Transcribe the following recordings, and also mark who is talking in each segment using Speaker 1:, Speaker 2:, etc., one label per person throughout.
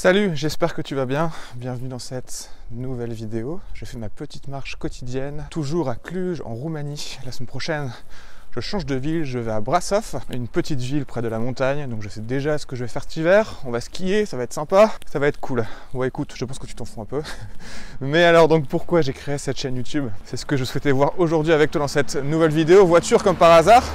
Speaker 1: Salut, j'espère que tu vas bien. Bienvenue dans cette nouvelle vidéo. Je fais ma petite marche quotidienne, toujours à Cluj, en Roumanie. La semaine prochaine, je change de ville, je vais à Brașov, une petite ville près de la montagne. Donc je sais déjà ce que je vais faire cet hiver. On va skier, ça va être sympa, ça va être cool. Ouais, écoute, je pense que tu t'en fous un peu. Mais alors donc pourquoi j'ai créé cette chaîne YouTube? C'est ce que je souhaitais voir aujourd'hui avec toi dans cette nouvelle vidéo. Voiture comme par hasard.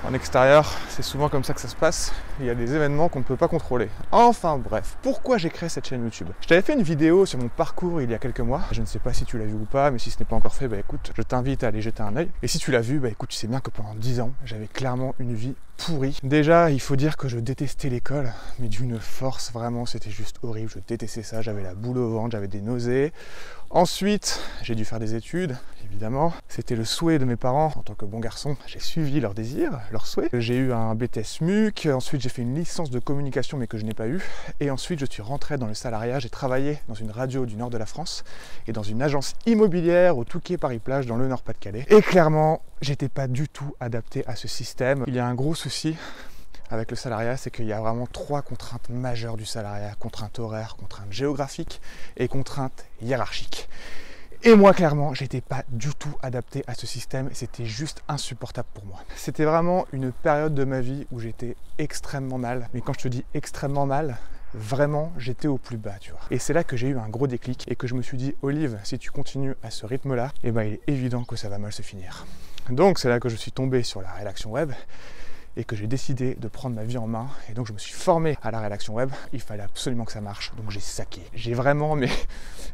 Speaker 1: En extérieur, c'est souvent comme ça que ça se passe. Il y a des événements qu'on ne peut pas contrôler. Enfin bref, pourquoi j'ai créé cette chaîne YouTube? Je t'avais fait une vidéo sur mon parcours il y a quelques mois. Je ne sais pas si tu l'as vu ou pas, mais si ce n'est pas encore fait, bah écoute, je t'invite à aller jeter un œil. Et si tu l'as vu, bah écoute, tu sais bien que pendant 10 ans, j'avais clairement une vie pourrie. Déjà, il faut dire que je détestais l'école, mais d'une force, vraiment, c'était juste horrible. Je détestais ça, j'avais la boule au ventre, j'avais des nausées. Ensuite, j'ai dû faire des études, évidemment. C'était le souhait de mes parents. En tant que bon garçon, j'ai suivi leurs désirs, leurs souhaits. J'ai eu un BTS MUC, ensuite j'ai fait une licence de communication mais que je n'ai pas eu. Et ensuite, je suis rentré dans le salariat. J'ai travaillé dans une radio du nord de la France et dans une agence immobilière au Touquet Paris-Plage dans le Nord-Pas-de-Calais. Et clairement, j'étais pas du tout adapté à ce système. Il y a un gros souci avec le salariat, c'est qu'il y a vraiment 3 contraintes majeures du salariat: contrainte horaire, contrainte géographique et contrainte hiérarchique. Et moi, clairement, j'étais pas du tout adapté à ce système, c'était juste insupportable pour moi. C'était vraiment une période de ma vie où j'étais extrêmement mal. Mais quand je te dis extrêmement mal, vraiment, j'étais au plus bas, tu vois. Et c'est là que j'ai eu un gros déclic et que je me suis dit, Olive, si tu continues à ce rythme-là, eh ben, il est évident que ça va mal se finir. Donc, c'est là que je suis tombé sur la rédaction web et que j'ai décidé de prendre ma vie en main. Et donc je me suis formé à la rédaction web. Il fallait absolument que ça marche, donc j'ai saqué. J'ai vraiment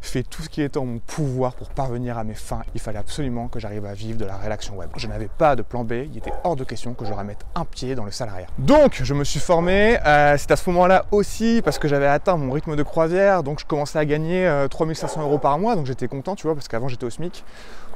Speaker 1: fait tout ce qui était en mon pouvoir pour parvenir à mes fins. Il fallait absolument que j'arrive à vivre de la rédaction web. Je n'avais pas de plan B, il était hors de question que je remette un pied dans le salariat. Donc je me suis formé, c'est à ce moment-là aussi parce que j'avais atteint mon rythme de croisière, donc je commençais à gagner 3500 € par mois, donc j'étais content, tu vois, parce qu'avant j'étais au SMIC.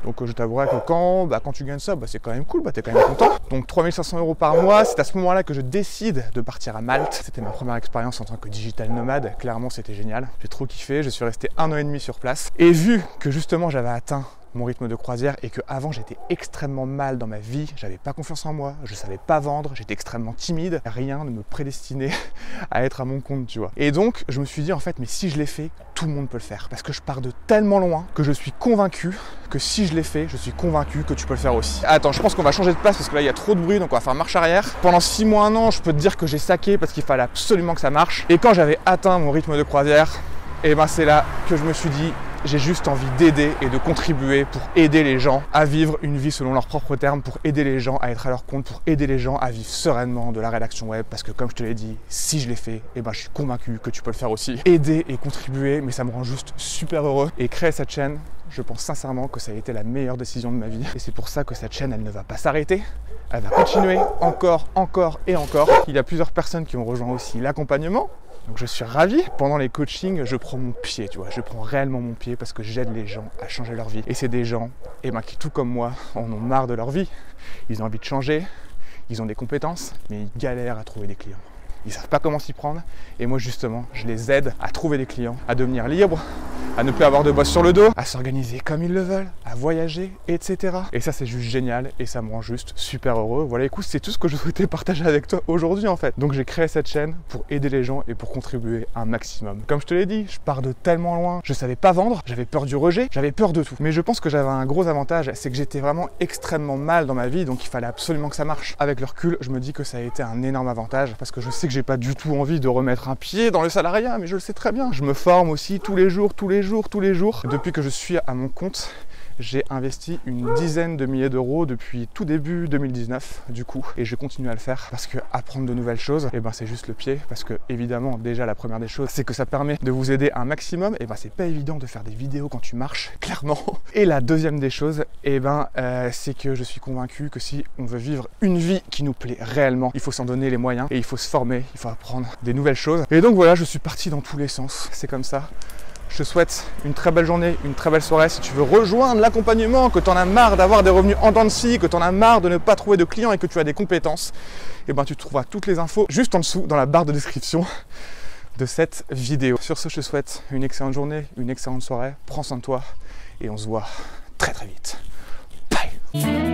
Speaker 1: Donc je t'avouerai que quand tu gagnes ça, c'est quand même cool, t'es quand même content. Donc 3500 € par mois, c'est à ce moment-là que je décide de partir à Malte. C'était ma première expérience en tant que digital nomade, clairement c'était génial. J'ai trop kiffé, je suis resté 1 an et demi sur place. Et vu que justement j'avais atteint mon rythme de croisière et que avant j'étais extrêmement mal dans ma vie, j'avais pas confiance en moi, je savais pas vendre, j'étais extrêmement timide, rien ne me prédestinait à être à mon compte, tu vois. Et donc je me suis dit en fait, mais si je l'ai fait, tout le monde peut le faire, parce que je pars de tellement loin que je suis convaincu que si je l'ai fait, je suis convaincu que tu peux le faire aussi. Attends, je pense qu'on va changer de place parce que là il y a trop de bruit, donc on va faire marche arrière. Pendant 6 mois, 1 an, je peux te dire que j'ai saqué parce qu'il fallait absolument que ça marche. Et quand j'avais atteint mon rythme de croisière, et ben c'est là que je me suis dit, j'ai juste envie d'aider et de contribuer pour aider les gens à vivre une vie selon leurs propres termes, pour aider les gens à être à leur compte, pour aider les gens à vivre sereinement de la rédaction web. Parce que comme je te l'ai dit, si je l'ai fait, eh ben, je suis convaincu que tu peux le faire aussi. Aider et contribuer, mais ça me rend juste super heureux. Et créer cette chaîne, je pense sincèrement que ça a été la meilleure décision de ma vie. Et c'est pour ça que cette chaîne, elle ne va pas s'arrêter. Elle va continuer encore et encore. Il y a plusieurs personnes qui ont rejoint aussi l'accompagnement. Donc je suis ravi. Pendant les coachings, je prends mon pied, tu vois. Je prends réellement mon pied parce que j'aide les gens à changer leur vie. Et c'est des gens qui, tout comme moi, en ont marre de leur vie. Ils ont envie de changer, ils ont des compétences, mais ils galèrent à trouver des clients. Ils ne savent pas comment s'y prendre. Et moi, justement, je les aide à trouver des clients, à devenir libres, à ne plus avoir de boss sur le dos, à s'organiser comme ils le veulent, à voyager, etc. Et ça, c'est juste génial et ça me rend juste super heureux. Voilà, écoute, c'est tout ce que je souhaitais partager avec toi aujourd'hui, en fait. Donc, j'ai créé cette chaîne pour aider les gens et pour contribuer un maximum. Comme je te l'ai dit, je pars de tellement loin. Je savais pas vendre, j'avais peur du rejet, j'avais peur de tout. Mais je pense que j'avais un gros avantage, c'est que j'étais vraiment extrêmement mal dans ma vie, donc il fallait absolument que ça marche. Avec le recul, je me dis que ça a été un énorme avantage parce que je sais que j'ai pas du tout envie de remettre un pied dans le salariat, mais je le sais très bien. Je me forme aussi tous les jours. Depuis que je suis à mon compte, j'ai investi une dizaine de milliers d'euros depuis tout début 2019 du coup, et je continue à le faire parce que apprendre de nouvelles choses, c'est juste le pied, parce que évidemment déjà la première des choses c'est que ça permet de vous aider un maximum. C'est pas évident de faire des vidéos quand tu marches, clairement. Et la deuxième des choses, c'est que je suis convaincu que si on veut vivre une vie qui nous plaît réellement, il faut s'en donner les moyens et il faut se former, il faut apprendre des nouvelles choses. Et donc voilà, je suis parti dans tous les sens, c'est comme ça. Je te souhaite une très belle journée, une très belle soirée. Si tu veux rejoindre l'accompagnement, que tu en as marre d'avoir des revenus en dents de scie, que tu en as marre de ne pas trouver de clients et que tu as des compétences, tu trouveras toutes les infos juste en dessous dans la barre de description de cette vidéo. Sur ce, je te souhaite une excellente journée, une excellente soirée. Prends soin de toi et on se voit très vite. Bye!